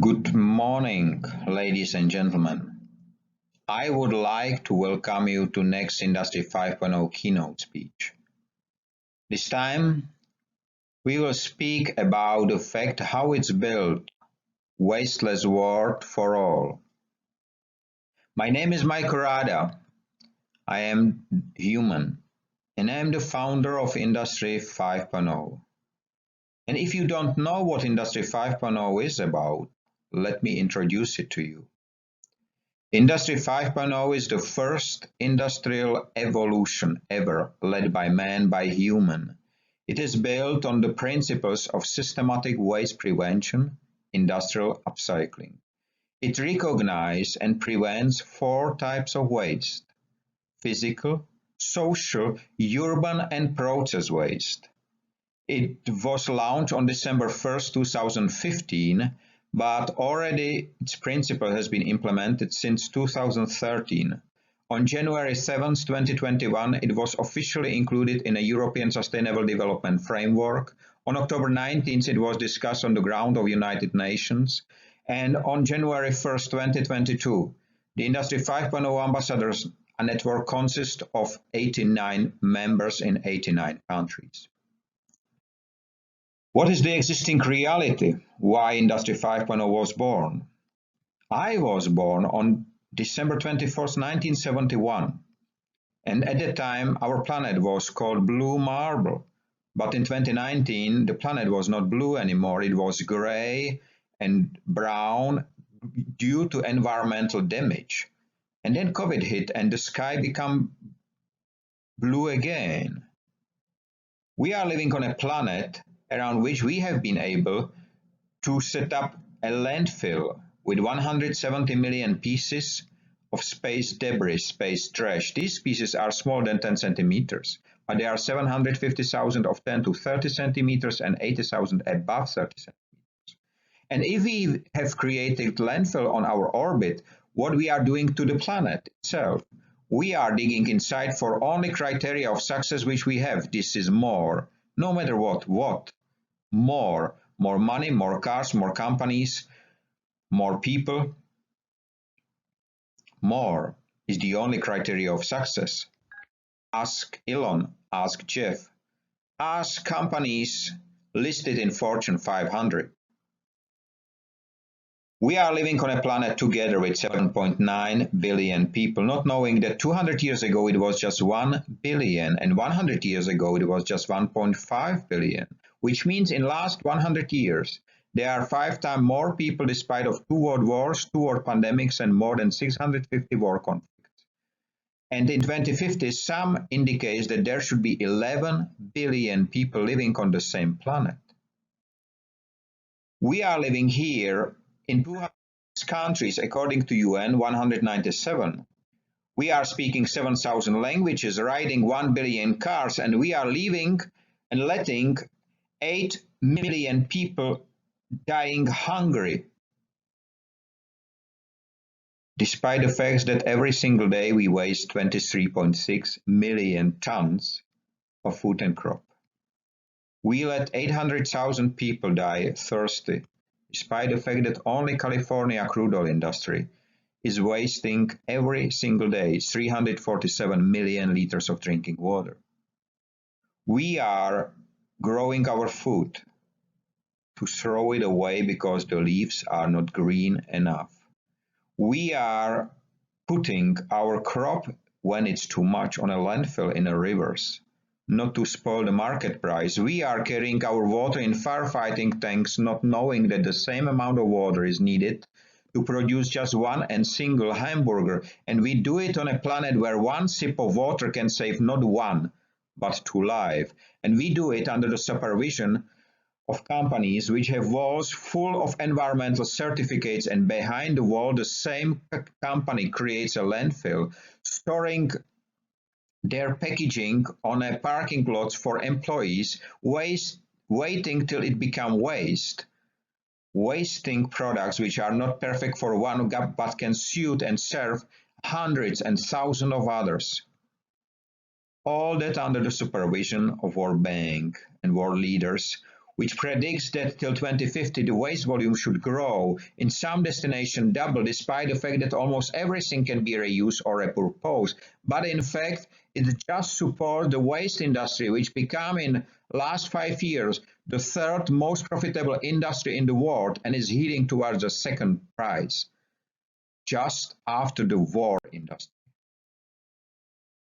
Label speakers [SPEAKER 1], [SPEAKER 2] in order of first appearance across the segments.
[SPEAKER 1] Good morning, ladies and gentlemen. I would like to welcome you to next Industry 5.0 keynote speech. This time, we will speak about the fact how it's built, wasteless world for all. My name is Mike Rada. I am human, and I am the founder of Industry 5.0. And if you don't know what Industry 5.0 is about, let me introduce it to you. Industry 5.0 is the first industrial evolution ever led by man by human. It is built on the principles of systematic waste prevention, industrial upcycling. It recognizes and prevents four types of waste: physical, social, urban, and process waste. It was launched on December 1st, 2015, but already its principle has been implemented since 2013. On January 7, 2021, it was officially included in a European Sustainable Development Framework. On October 19th, it was discussed on the ground of United Nations. And on January 1st, 2022, the Industry 5.0 Ambassadors Network consists of 89 members in 89 countries. What is the existing reality? Why Industry 5.0 was born? I was born on December 24th, 1971, and at that time our planet was called Blue Marble. But in 2019, the planet was not blue anymore, it was gray and brown due to environmental damage. And then COVID hit and the sky became blue again. We are living on a planet around which we have been able to set up a landfill with 170 million pieces of space debris, space trash. These pieces are smaller than 10 centimeters, but there are 750,000 of 10 to 30 centimeters and 80,000 above 30 centimeters. And if we have created landfill on our orbit, what we are doing to the planet itself? We are digging inside for only criteria of success which we have. This is more, no matter what, more money, more cars, more companies, more people. More is the only criteria of success. Ask Elon, ask Jeff, ask companies listed in Fortune 500. We are living on a planet together with 7.9 billion people, not knowing that 200 years ago it was just 1 billion and 100 years ago it was just 1.5 billion, which means in last 100 years there are 5 times more people despite of 2 world wars, 2 world pandemics and more than 650 war conflicts. And in 2050 some indicates that there should be 11 billion people living on the same planet. We are living here in 200 countries according to UN 197. We are speaking 7,000 languages, riding 1 billion cars, and we are leaving and letting 8 million people dying hungry. Despite the fact that every single day we waste 23.6 million tons of food and crop. We let 800,000 people die thirsty, despite the fact that only California crude oil industry is wasting every single day 347 million liters of drinking water. We are growing our food to throw it away because the leaves are not green enough. We are putting our crop, when it's too much, on a landfill in the rivers, not to spoil the market price. We are carrying our water in firefighting tanks, not knowing that the same amount of water is needed to produce just one and single hamburger. And we do it on a planet where one sip of water can save not one, but 2 lives. And we do it under the supervision of companies which have walls full of environmental certificates, and behind the wall the same company creates a landfill, storing their packaging on a parking lot for employees, waiting till it becomes waste, wasting products which are not perfect for one but can suit and serve hundreds and thousands of others. All that under the supervision of World Bank and world leaders which predicts that till 2050 the waste volume should grow, in some destination double, despite the fact that almost everything can be reused or repurposed. But in fact, it just supports the waste industry, which became in last 5 years the third most profitable industry in the world and is heading towards the second prize, just after the war industry.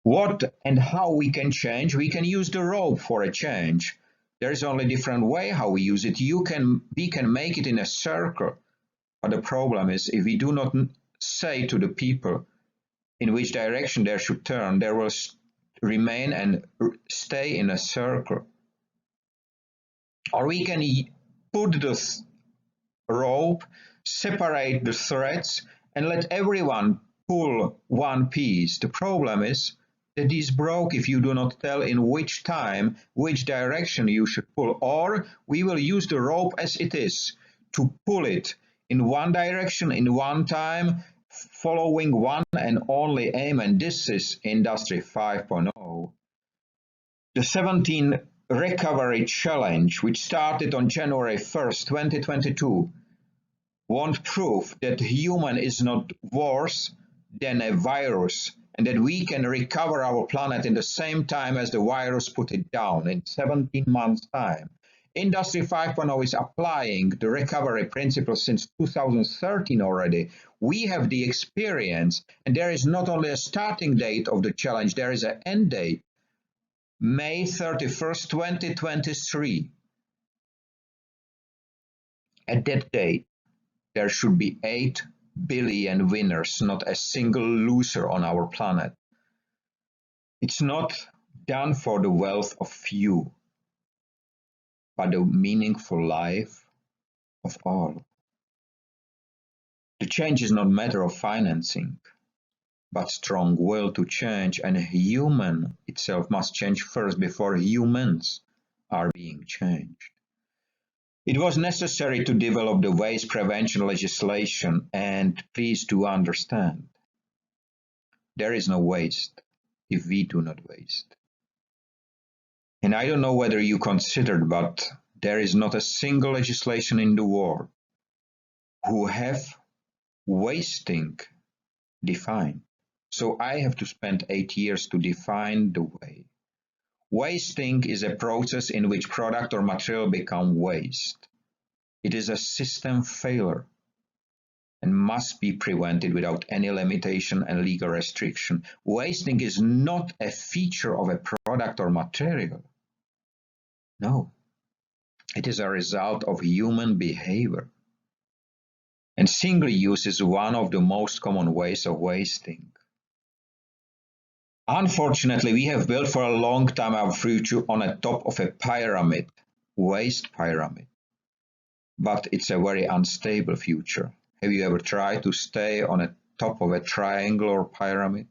[SPEAKER 1] What and how we can change? We can use the rope for a change. There is only a different way how we use it. We can make it in a circle. But the problem is if we do not say to the people in which direction they should turn, they will remain and stay in a circle. Or we can put the rope, separate the threads, and let everyone pull one piece. The problem is that is broke if you do not tell in which time, which direction you should pull, or we will use the rope as it is to pull it in one direction, in one time, following one and only aim, and this is Industry 5.0. The 17 Recovery Challenge, which started on January 1st, 2022, won't prove that human is not worse than a virus, and that we can recover our planet in the same time as the virus put it down, in 17 months' time. Industry 5.0 is applying the recovery principle since 2013 already. We have the experience, and there is not only a starting date of the challenge, there is an end date, May 31st, 2023. At that date, there should be 8 billion winners, not a single loser on our planet. It's not done for the wealth of few, but the meaningful life of all. The change is not a matter of financing, but strong will to change, and human itself must change first before humans are being changed. It was necessary to develop the waste prevention legislation, and please do understand, there is no waste if we do not waste. And I don't know whether you considered, but there is not a single legislation in the world who have wasting defined. So I have to spend 8 years to define the way. Wasting is a process in which product or material become waste. It is a system failure and must be prevented without any limitation and legal restriction. Wasting is not a feature of a product or material. No, it is a result of human behavior. And single use is one of the most common ways of wasting. Unfortunately, we have built for a long time our future on the top of a pyramid, waste pyramid. But it's a very unstable future. Have you ever tried to stay on the top of a triangular pyramid?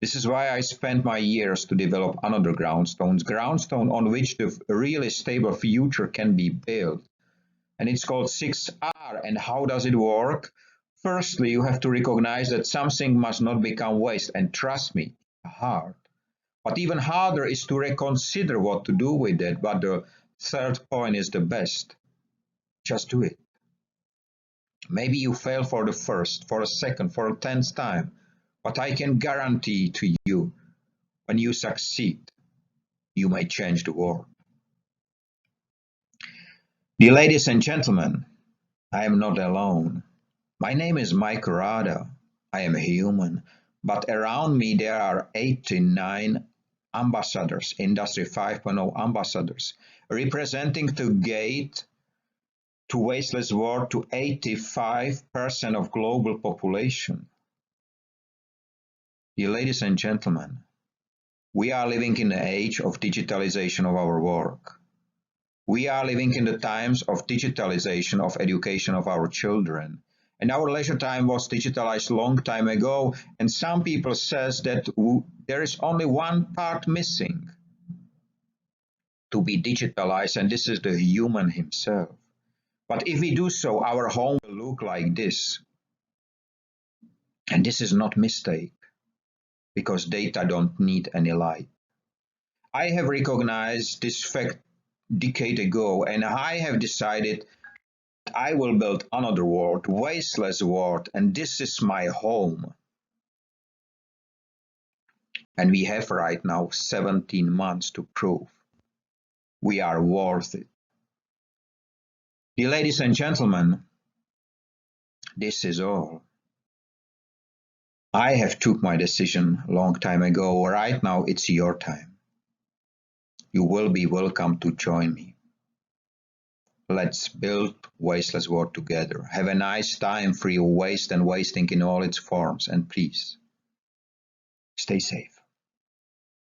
[SPEAKER 1] This is why I spent my years to develop another groundstone on which the really stable future can be built. And it's called 6R. And how does it work? Firstly, you have to recognize that something must not become waste. And trust me, hard. But even harder is to reconsider what to do with it. But the third point is the best. Just do it. Maybe you fail for the first, for a second, for a 10th time. But I can guarantee to you, when you succeed, you may change the world. Dear ladies and gentlemen, I am not alone. My name is Mike Rada. I am a human, but around me there are 89 ambassadors, Industry 5.0 ambassadors, representing the gate to wasteless world to 85% of global population. Dear ladies and gentlemen, we are living in the age of digitalization of our work. We are living in the times of digitalization of education of our children. And our leisure time was digitalized a long time ago, and some people says that there is only one part missing to be digitalized, and this is the human himself. But if we do so, our home will look like this. And this is not mistake, because data don't need any light. I have recognized this fact decade ago, and I have decided I will build another world, Wasteless world, and this is my home. And we have right now 17 months to prove we are worth it. Dear ladies and gentlemen, this is all. I have took my decision a long time ago. Right now it's your time. You will be welcome to join me. Let's build Wasteless world together. Have a nice time free of waste and wasting in all its forms, and please stay safe.